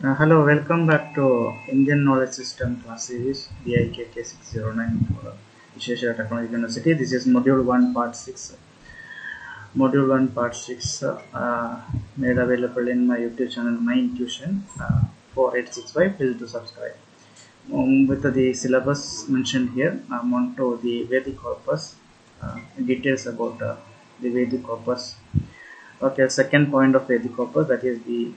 Hello, welcome back to Indian Knowledge System class series DIKK 609 for Vishesha Technology University. This is Module 1 Part 6. Module 1 Part 6 made available in my YouTube channel My Intuition 4865. Feel to subscribe. With the syllabus mentioned here, I'm on to the Vedic corpus, details about the Vedic corpus. Okay, second point of Vedic corpus, that is the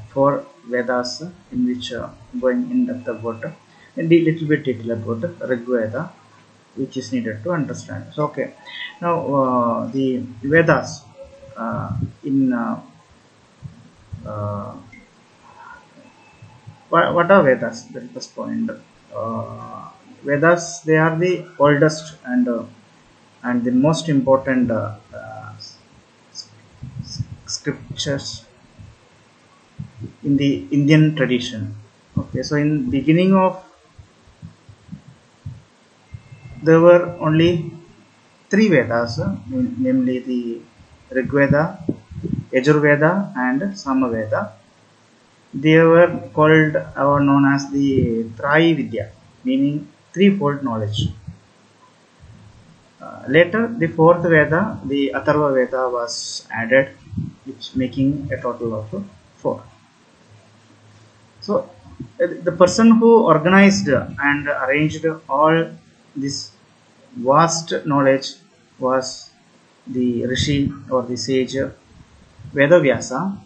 four Vedas, in which going in depth about and a little bit detail about Rig Veda, which is needed to understand. So okay, now the Vedas in uh, what are Vedas? That is the first point. Vedas, they are the oldest and the most important scriptures in the Indian tradition. Okay, so in beginning of there were only three Vedas, namely the Rig Veda, Yajurveda, and Samaveda. They were called or known as the Trayi Vidya, meaning threefold knowledge. Later, the fourth Veda, the Atharva Veda, was added, which making a total of four. So, the person who organized and arranged all this vast knowledge was the Rishi or the sage Vedavyasa.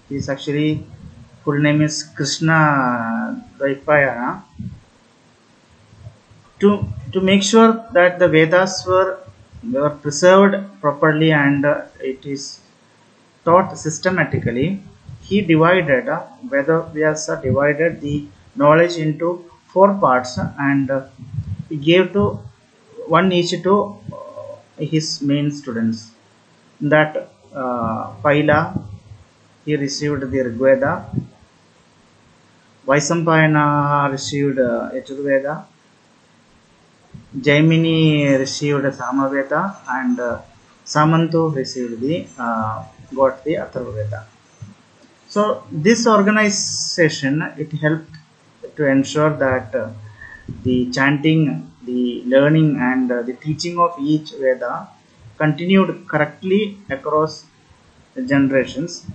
His actually full name is Krishna Dvaipayana. To make sure that the Vedas were preserved properly and it is taught systematically, he divided Vedavyasa divided the knowledge into four parts and he gave to one each to his main students. That Paila, he received the Rigveda, Vaisampayana received Yajurveda, Jaimini received Samaveda, and Samantu received got the Atharvaveda. So this organization, it helped to ensure that the chanting, the learning, and the teaching of each Veda continued correctly across the generations,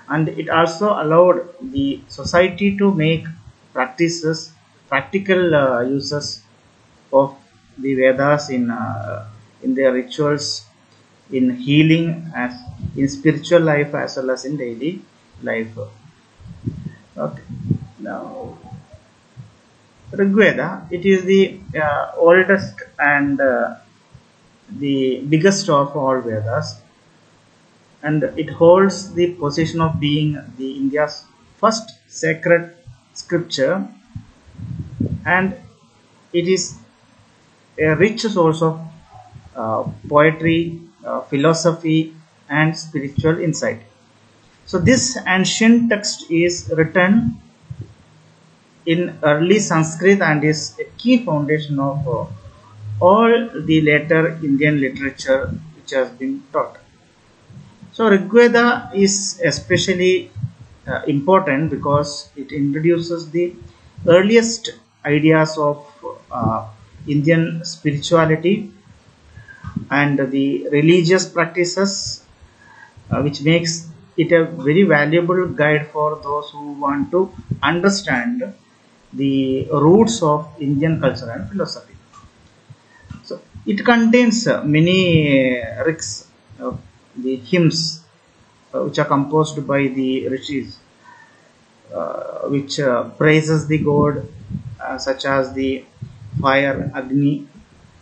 and it also allowed the society to make practical uses of the Vedas in their rituals, in healing, as in spiritual life as well as in daily life. Okay. Now, Rigveda, it is the oldest and the biggest of all Vedas, and it holds the position of being the India's first sacred scripture, and it is a rich source of poetry, philosophy, and spiritual insight. So, this ancient text is written in early Sanskrit and is a key foundation of all the later Indian literature which has been taught. So, Rigveda is especially important because it introduces the earliest ideas of Indian spirituality and the religious practices, which makes it a very valuable guide for those who want to understand the roots of Indian culture and philosophy. So it contains many rigs, the hymns, which are composed by the rishis, which praises the god, such as the fire, Agni,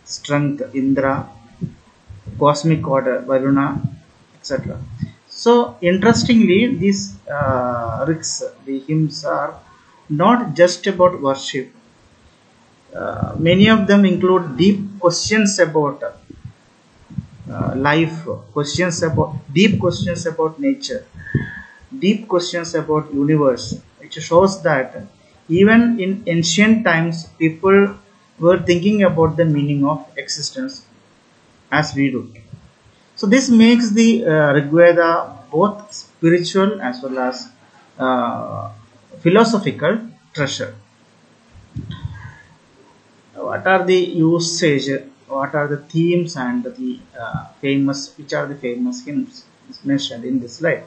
strength, Indra, cosmic order, Varuna, etc. So, interestingly, these rigs, the hymns, are not just about worship. Many of them include deep questions about life, deep questions about nature, deep questions about universe, which shows that even in ancient times, people were thinking about the meaning of existence as we do. So this makes the Rigveda both spiritual as well as uh, philosophical treasure. What are the usage? What are the themes and the famous? Which are the famous hymns mentioned in this slide?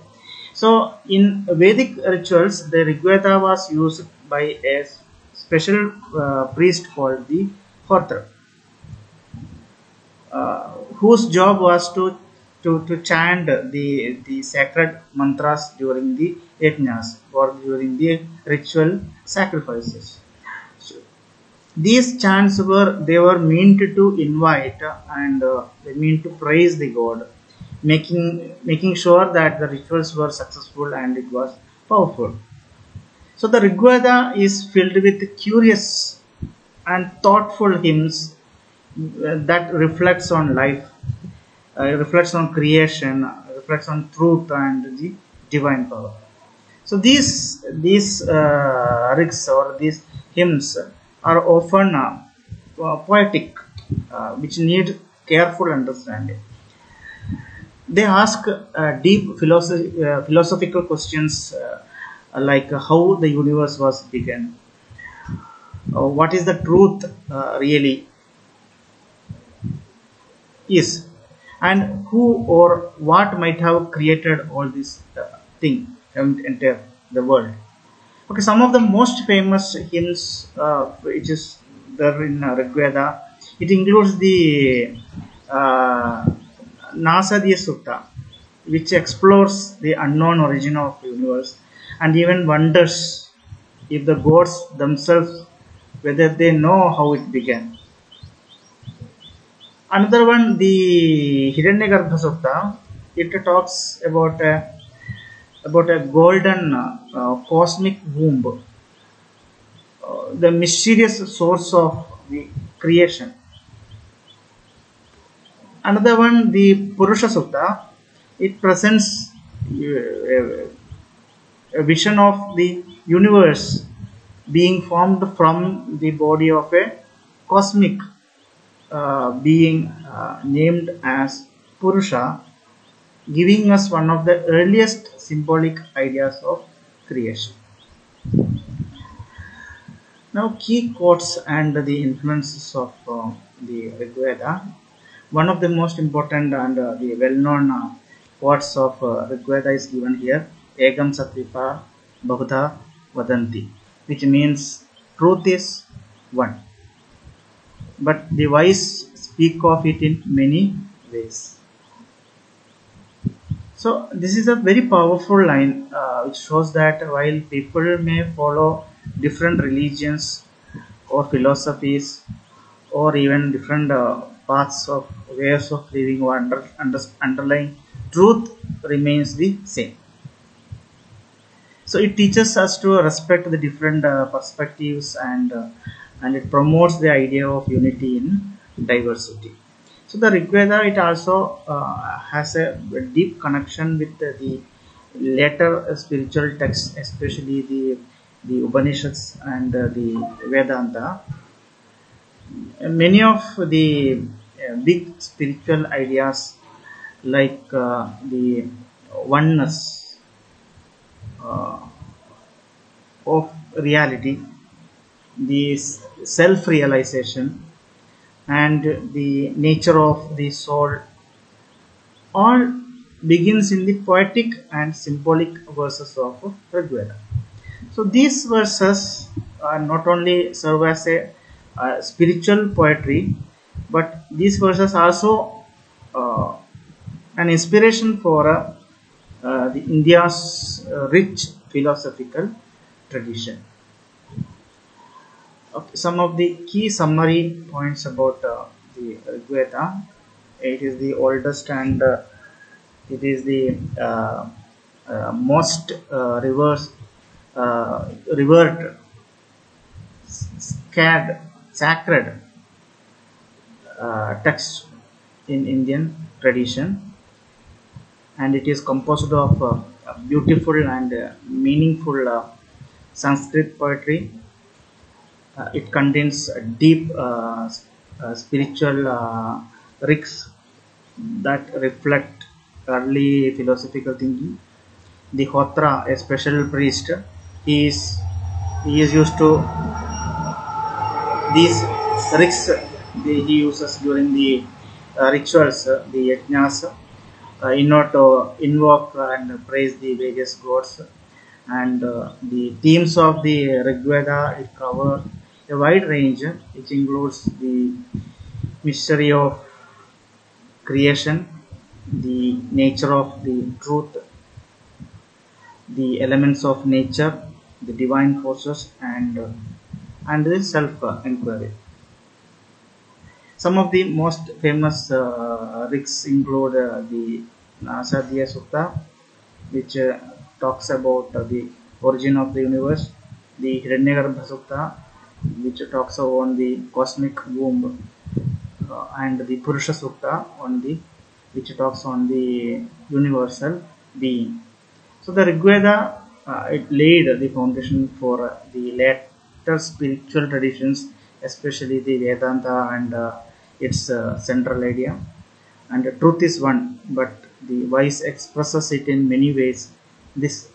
So, in Vedic rituals, the Rigveda was used by a special priest called the Hotra, whose job was to chant the sacred mantras during the yajnas or during the ritual sacrifices. So, these chants were meant to invite and they meant to praise the god, making sure that the rituals were successful and it was powerful. So the Rigveda is filled with curious and thoughtful hymns that reflects on life, reflects on creation, reflects on truth and the divine power. So these rigs or these hymns are often poetic, which need careful understanding. They ask deep philosophical questions like how the universe was begun, what is the truth really is, and who or what might have created all this thing and entire the world. Okay, some of the most famous hymns which is there in Rigveda, it includes the uh, Nasadiya Sutta, which explores the unknown origin of the universe and even wonders if the gods themselves whether they know how it began. Another one, the Hiranyagarbha Sutta, it talks about a golden cosmic womb, the mysterious source of the creation. Another one, the Purusha Sutta, it presents a vision of the universe being formed from the body of a cosmic being named as Purusha, giving us one of the earliest symbolic ideas of creation. Now, key quotes and the influences of the Rigveda. One of the most important and the well-known quotes of Rigveda is given here: "Egam Satvipa Bahudha Vadanti," which means truth is one, but the wise speak of it in many ways. So this is a very powerful line which shows that while people may follow different religions or philosophies or even different paths of ways of living or underlying truth remains the same. So it teaches us to respect the different perspectives and it promotes the idea of unity in diversity. So the Rigveda, it also has a deep connection with the later spiritual texts, especially the Upanishads and the Vedanta. Many of the big spiritual ideas like the oneness uh, of reality, the self-realization, and the nature of the soul all begins in the poetic and symbolic verses of Rigveda. So these verses not only serve as a spiritual poetry, but these verses also uh, an inspiration for the India's rich philosophical tradition. Okay, some of the key summary points about the Rigveda. It is the oldest and it is the most revered, sacred text in Indian tradition, and it is composed of beautiful and meaningful Sanskrit poetry. It contains deep spiritual risks that reflect early philosophical thinking. The Hotra, a special priest, he is he is used to these rigs he uses during the rituals, the yajnas, in order to invoke and praise the various gods. And the themes of the Rig Veda, it cover a wide range, which includes the mystery of creation, the nature of the truth, the elements of nature, the divine forces, and the self inquiry. Some of the most famous rigs include the Nasadhya Sutta, which talks about the origin of the universe, the Hiranyagarbha Sutta, which talks on the cosmic womb, and the Purusha Sutta on the which talks on the universal being. So the Rig Veda, it laid the foundation for the later spiritual traditions, especially the Vedanta and its central idea. And the truth is one, but the voice expresses it in many ways. This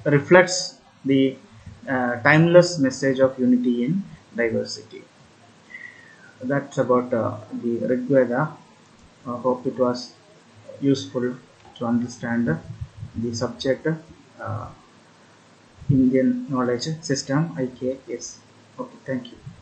reflects the timeless message of unity in diversity. That's about the Rig Veda. I hope it was useful to understand the subject, Indian knowledge system, IKS. Okay, thank you.